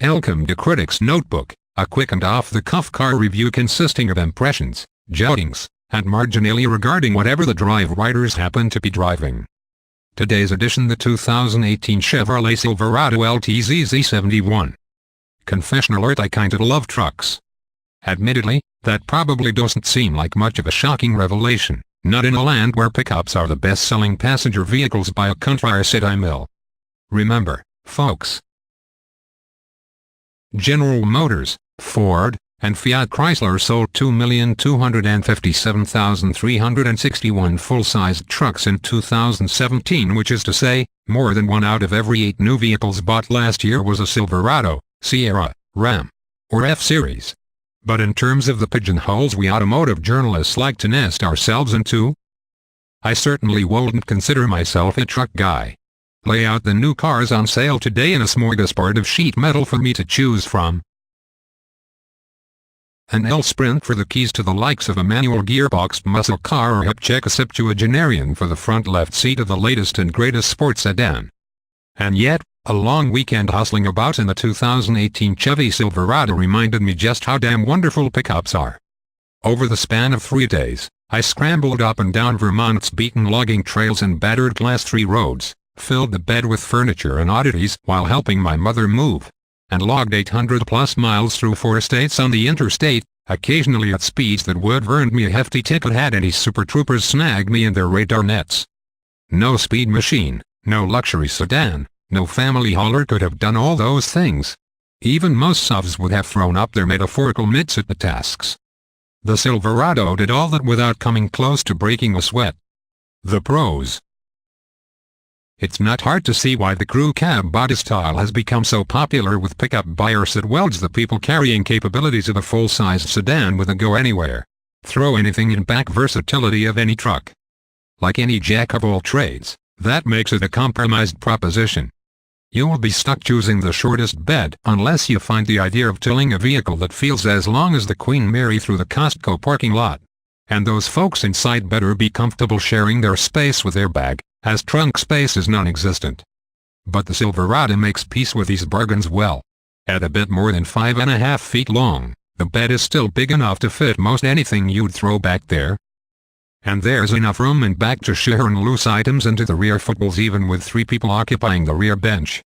Welcome to Critics Notebook, a quick and off-the-cuff car review consisting of impressions, joutings, and marginalia regarding whatever the drive writers happen to be driving. Today's edition: the 2018 Chevrolet Silverado LTZ Z71. Confession alert: I kinda love trucks. Admittedly, that probably doesn't seem like much of a shocking revelation, not in a land where pickups are the best-selling passenger vehicles by a country city mil. Remember, folks, General Motors, Ford, and Fiat Chrysler sold 2,257,361 full-sized trucks in 2017, which is to say, more than 1 out of every 8 new vehicles bought last year was a Silverado, Sierra, Ram, or F-Series. But in terms of the pigeonholes we automotive journalists like to nest ourselves into, I certainly wouldn't consider myself a truck guy. Lay out the new cars on sale today in a smorgasbord of sheet metal for me to choose from. An L-Sprint for the keys to the likes of a manual gearboxed muscle car, or hip check a septuagenarian for the front left seat of the latest and greatest sports sedan. And yet, a long weekend hustling about in the 2018 Chevy Silverado reminded me just how damn wonderful pickups are. Over the span of 3 days, I scrambled up and down Vermont's beaten logging trails and battered Class 3 roads, filled the bed with furniture and oddities while helping my mother move, and logged 800-plus miles through 4 states on the interstate, occasionally at speeds that would have earned me a hefty ticket had any Super Troopers snagged me in their radar nets. No speed machine, no luxury sedan, no family hauler could have done all those things. Even most SUVs would have thrown up their metaphorical mitts at the tasks. The Silverado did all that without coming close to breaking a sweat. The pros. It's not hard to see why the crew cab body style has become so popular with pickup buyers that welds the people carrying capabilities of a full-sized sedan with a go-anywhere, throw-anything-in-back versatility of any truck. Like any jack-of-all-trades, that makes it a compromised proposition. You'll be stuck choosing the shortest bed unless you find the idea of towing a vehicle that feels as long as the Queen Mary through the Costco parking lot. And those folks inside better be comfortable sharing their space with their bag, as trunk space is non-existent. But the Silverado makes peace with these bargains well. At a bit more than 5.5 feet long, the bed is still big enough to fit most anything you'd throw back there. And there's enough room in back to shoehorn loose items into the rear footwells even with 3 people occupying the rear bench.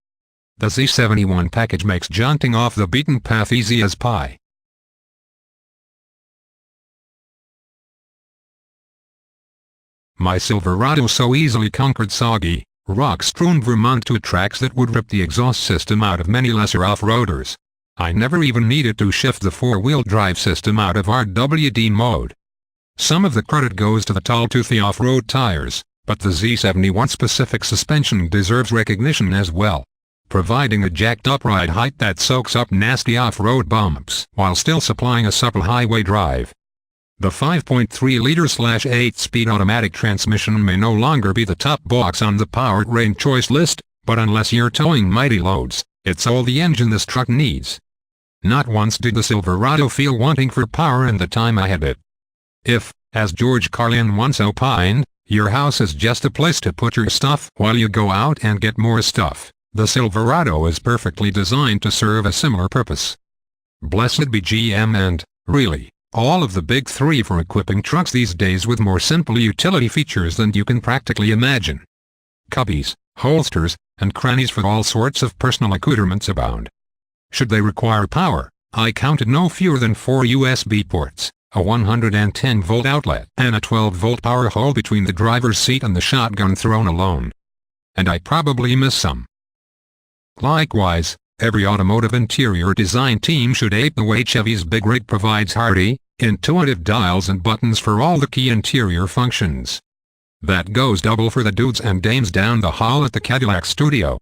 The Z71 package makes jaunting off the beaten path easy as pie. My Silverado so easily conquered soggy, rock-strewn Vermont to tracks that would rip the exhaust system out of many lesser off-roaders. I never even needed to shift the 4-wheel drive system out of RWD mode. Some of the credit goes to the tall toothy off-road tires, but the Z71 specific suspension deserves recognition as well, providing a jacked-up ride height that soaks up nasty off-road bumps while still supplying a supple highway drive. The 5.3-liter/8-speed automatic transmission may no longer be the top box on the powertrain choice list, but unless you're towing mighty loads, it's all the engine this truck needs. Not once did the Silverado feel wanting for power in the time I had it. If, as George Carlin once opined, your house is just a place to put your stuff while you go out and get more stuff, the Silverado is perfectly designed to serve a similar purpose. Blessed be GM and, really, all of the big 3 for equipping trucks these days with more simple utility features than you can practically imagine. Cubbies, holsters, and crannies for all sorts of personal accoutrements abound. Should they require power, I counted no fewer than 4 USB ports, a 110-volt outlet, and a 12-volt power hole between the driver's seat and the shotgun throne alone. And I probably missed some. Likewise, every automotive interior design team should ape the way Chevy's big rig provides hardy, intuitive dials and buttons for all the key interior functions. That goes double for the dudes and dames down the hall at the Cadillac studio.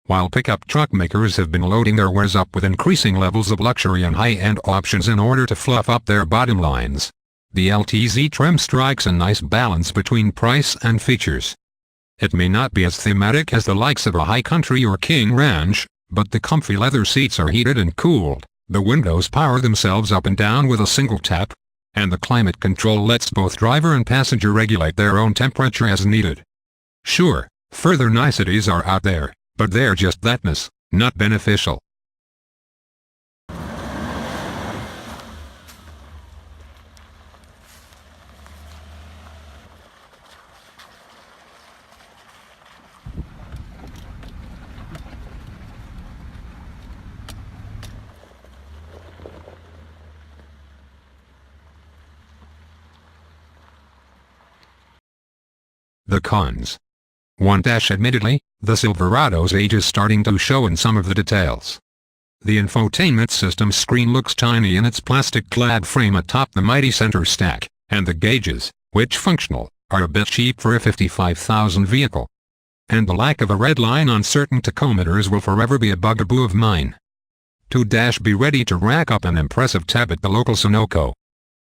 While pickup truck makers have been loading their wares up with increasing levels of luxury and high-end options in order to fluff up their bottom lines, the LTZ trim strikes a nice balance between price and features. It may not be as thematic as the likes of a High Country or King Ranch, but the comfy leather seats are heated and cooled, the windows power themselves up and down with a single tap, and the climate control lets both driver and passenger regulate their own temperature as needed. Sure, further niceties are out there, but they're just thatness, not beneficial. The cons. 1. Admittedly, the Silverado's age is starting to show in some of the details. The infotainment system screen looks tiny in its plastic-clad frame atop the mighty center stack, and the gauges, which functional, are a bit cheap for a $55,000 vehicle. And the lack of a red line on certain tachometers will forever be a bugaboo of mine. 2. Be ready to rack up an impressive tab at the local Sunoco.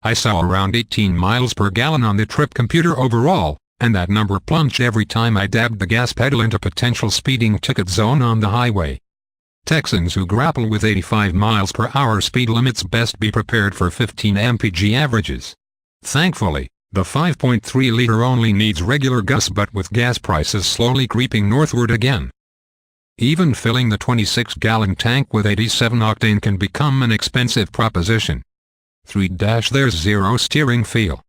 I saw around 18 miles per gallon on the trip computer overall, and that number plunged every time I dabbed the gas pedal into potential speeding ticket zone on the highway. Texans who grapple with 85 miles per hour speed limits best be prepared for 15 mpg averages. Thankfully, the 5.3-liter only needs regular gas, but with gas prices slowly creeping northward again, even filling the 26-gallon tank with 87 octane can become an expensive proposition. 3. There's zero steering feel.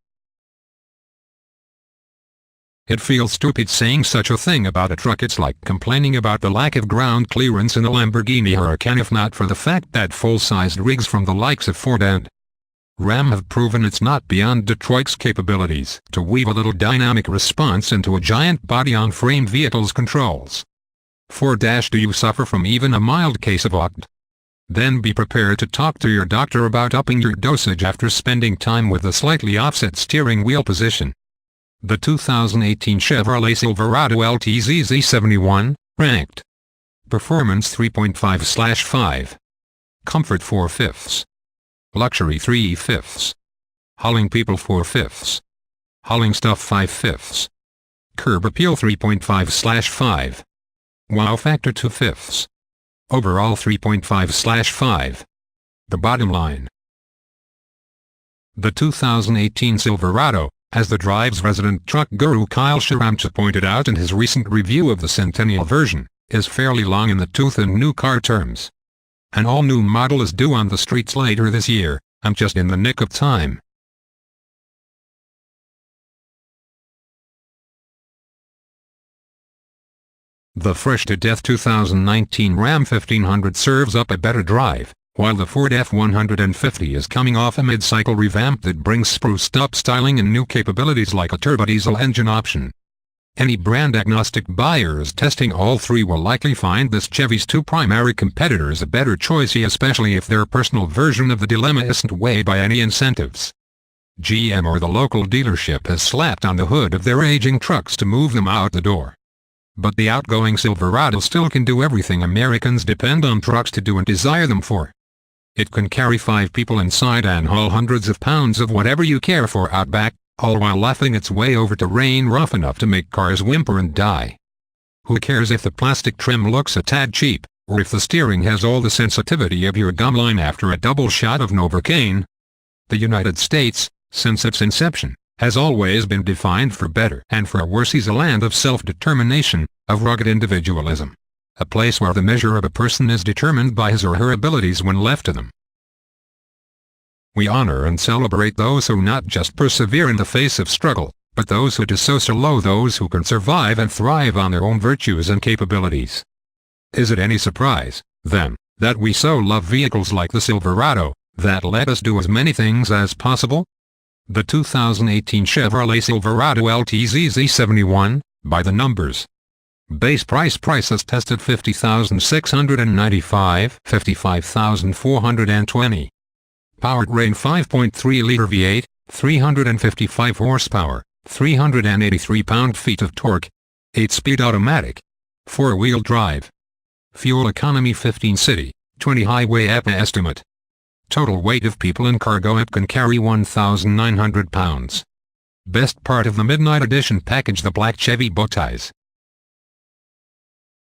It feels stupid saying such a thing about a truck. It's like complaining about the lack of ground clearance in a Lamborghini Huracan if not for the fact that full-sized rigs from the likes of Ford and Ram have proven it's not beyond Detroit's capabilities to weave a little dynamic response into a giant body-on-frame vehicle's controls. 4. Do you suffer from even a mild case of OCD? Then be prepared to talk to your doctor about upping your dosage after spending time with the slightly offset steering wheel position. The 2018 Chevrolet Silverado LTZ Z71, ranked. Performance 3.5/5. Comfort 4/5. Luxury 3/5. Hauling people 4/5. Hauling stuff 5/5. Curb appeal 3.5/5. Wow factor 2/5. Overall 3.5/5. The bottom line. The 2018 Silverado, as the Drive's resident truck guru Kyle Sharamcha pointed out in his recent review of the Centennial version, is fairly long in the tooth in new car terms. An all-new model is due on the streets later this year, I'm just in the nick of time. The fresh-to-death 2019 Ram 1500 serves up a better drive, while the Ford F-150 is coming off a mid-cycle revamp that brings spruced-up styling and new capabilities like a turbodiesel engine option. Any brand-agnostic buyers testing all three will likely find this Chevy's two primary competitors a better choice, especially if their personal version of the dilemma isn't weighed by any incentives. GM or the local dealership has slapped on the hood of their aging trucks to move them out the door. But the outgoing Silverado still can do everything Americans depend on trucks to do and desire them for. It can carry 5 people inside and haul hundreds of pounds of whatever you care for out back, all while laughing its way over terrain rough enough to make cars whimper and die. Who cares if the plastic trim looks a tad cheap, or if the steering has all the sensitivity of your gum line after a double shot of Novocaine? The United States, since its inception, has always been defined for better and for worse as a land of self-determination, of rugged individualism. A place where the measure of a person is determined by his or her abilities when left to them. We honor and celebrate those who not just persevere in the face of struggle, but those who do so low, those who can survive and thrive on their own virtues and capabilities. Is it any surprise, then, that we so love vehicles like the Silverado, that let us do as many things as possible? The 2018 Chevrolet Silverado LTZ Z71, by the numbers. Base price as tested $50,695, $55,420. Powertrain 5.3-liter V8, 355 horsepower, 383 pound-feet of torque. 8-speed automatic. 4-wheel drive. Fuel economy 15 city, 20 highway EPA estimate. Total weight of people in cargo it can carry 1,900 pounds. Best part of the Midnight Edition package: the black Chevy bow ties.